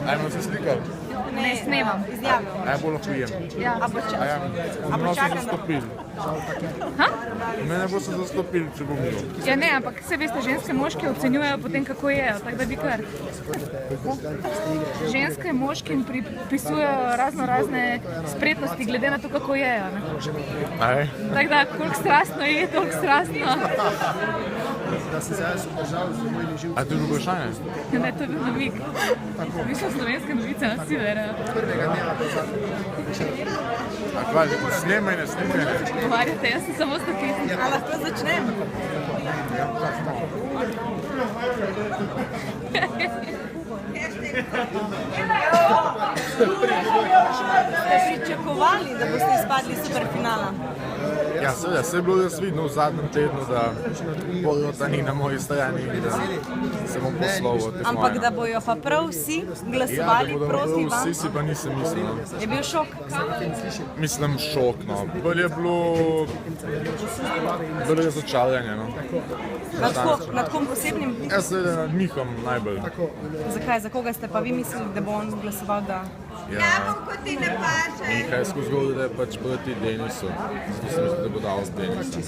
Ajmo se slikati. Ne snemam. Izjavil. Najbolj lahko jem. Ja. A bo čakal? Mene so zastopili. Ha? Mene bo se zastopili, če bom bil. Ja ne, ampak vse veste, ženske moški ocenjujejo potem, kako jejo, tako da bi kar. Ženske moškim pripisujejo razne spretnosti glede na to, kako jejo. Aj? Tako da, koliko strastno je, toliko strastno. A to je vprašanje? Ne, to je bil namig. Mislim, slovenske novice na Sivera. A kvaj, snemaj, ne snemaj. Pogovarjate, jaz sem samo statistik. A lahko začnem? Ste pričakovali, da boste izpadli superfinala? Ja, seveda, se je bilo jaz vidno v zadnjem tednu, da Porota ni na moji strani in da se bom poslal od tekmovanja. Ampak da bojo pa prav vsi Ja, glasovali da bodo proti prav vam? vsi, si pa nisem mislil. No. Je bil šok? Mislim, šok, no. Bolj je bilo razočaranje, no. Nad kom posebnim? Jaz seveda nad Mihom najbolj. Zakaj? Za koga ste pa vi mislili, da bo on glasoval, da... Ja, Miha je skozi govoril, da je pač proti Denisu. Zato sem mislil, da bo dal z Denisa.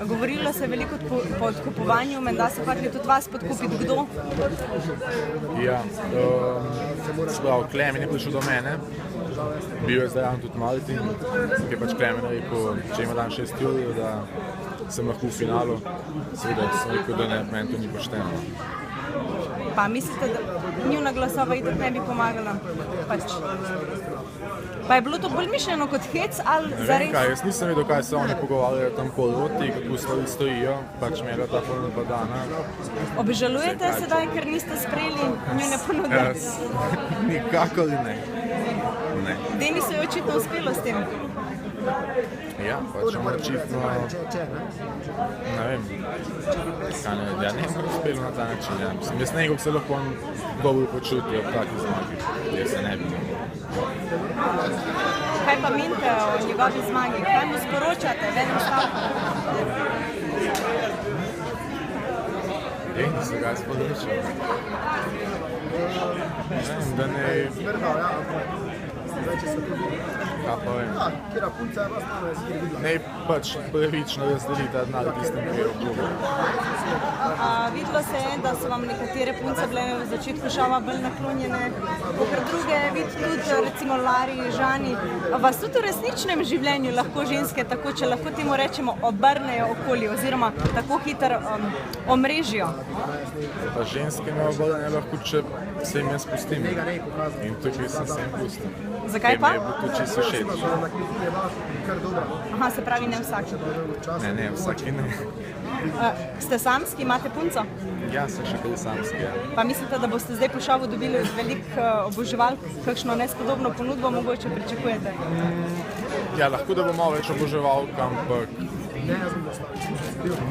Govorilo se je veliko o podkupovanju, menda so hoteli tudi vas podkupiti. Kdo? Ja, sprav, Klemen je prišel do mene. Bil je zdaj tudi Martin, ki je pač Klemen rekel, če ima dan 6 ur, da sem lahko v finalu. Seveda sem rekel, da ne, meni to ni pošteno. Pa mislite, da njuna glasova itak ne bi pomagala? Pač. Pa je bilo to bolj mišljeno kot hec ali Ne vem zares? kaj, jaz nisem vedel, kaj se oni pogovarjajo tam po roti, kako stvari stojijo, pač imela ta ponudba dana. Obžalujete sedaj, ker niste sprejeli njune ponudbe? Jaz nikakor ne. Ne. Denisu je očitno uspelo s tem. Ja, pač on očitno, ne vem, kaj ne vem, ja ne vem, uspelo na ta način, ja. Mislim, jaz nekog se lahko on dobro počuti ob taki zmagi, jaz se ne bi. Kaj pa menite o njegovi zmagi? Kaj mu sporočate? Vedno stavko. Da se ga sporočil. Ne vem, da ne... Kaj pa vem. Ne pač pravično razdeli ta denar tistim, ki je obljubil. Videlo se je, da so vam nekatere punce bile v začetku šova bolj naklonjene, kakor druge, vidite tudi recimo Lari, Žani. Vas tudi v resničnem življenju lahko ženske, tako če lahko temu rečemo, obrnejo okoli oziroma tako hitro omrežijo? Pa ženske me obrnejo lahko, če se jim jaz pustim. In tukaj sem se jim pustil. Zakaj pa? Ker mi je bilo to čisto všeč. Aha, se pravi ne vsak. Ne, vsaki ne. Ste samski, imate punco? Ja, sem še kaj samski, ja. Pa mislite, da boste zdaj po šovu dobili veliko oboževalk, kakšno nespodobno ponudbo mogoče pričakujete? Ja, lahko da bo malo več oboževalk, ampak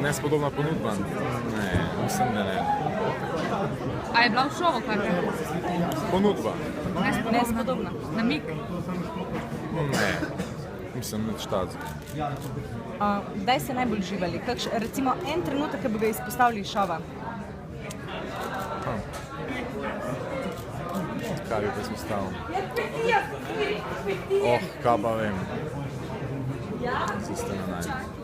nespodobna ponudba? Ne, mislim, da ne. A je bila v šovu kakšna? Ponudba? Nespodobna. Namig? Ne, mislim, nič tazga. Kdaj ste najbolj živeli? Recimo en trenutek, ki bi ga izpostavili iz šova? Kaj bi pa izpostavil? Kaj pa vem. Ziste na najbolj.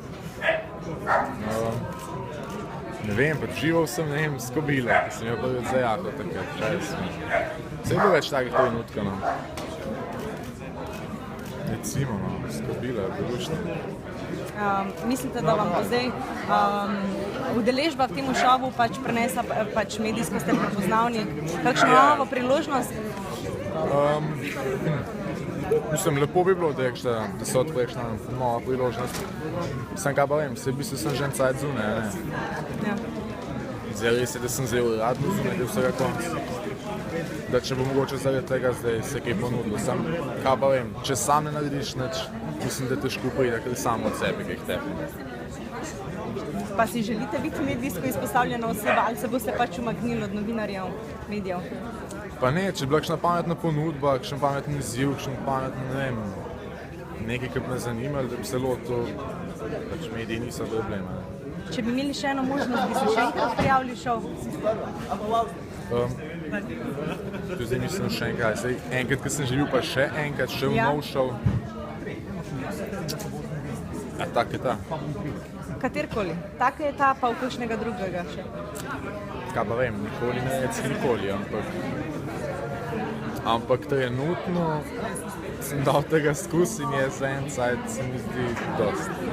Ne vem, pa žival sem, ne vem, s kobilo, ki sem jo prvi za jako takrat, kaj sem. Se je bilo več takih trenutkov, no. Recimo, no, s kobilo je bilo. Mislite, da vam bo zdaj udeležba v tem šovu pač prinesla, pač medijsko ste prepoznavni, kakšno novo priložnost? Mislim, lepo bi bilo, da se odpre kakšna nova priložnost. Sem kaj pa vem, se v bistvu sem že en cajt zunaj, ne? Ja. Zdaj res je, da sem zdaj uradno zunaj del vsega konca. Da če bo mogoče zaradi tega zdaj se kaj ponudilo. Sam, kaj pa vem, če sam ne narediš nič, mislim, da težko pride, ker samo od sebe, kaj tepe. Pa si želite biti medijsko izpostavljena oseba ali se boste pač umaknili od novinarjev, medijev? Pa ne, če je bila kakšna pametna ponudba, kakšen pameten izziv, kakšen pameten, ne vem, nekaj, kar bi me zanimalo, da bi se lotil, pač mediji niso problema. Če bi imeli še eno možnost, bi se še enkrat prijavili v šov? Tu zdaj mislim še enkrat. Enkrat, ko sem že bil, pa še enkrat, še v nov šov. A tak je ta. Katerkoli. Tak je ta, pa v kakšnega drugega še. Kaj pa vem, nikoli ne reci nikoli, ampak trenutno sem dal tega skus in je za en cajt, se mi zdi, dosti.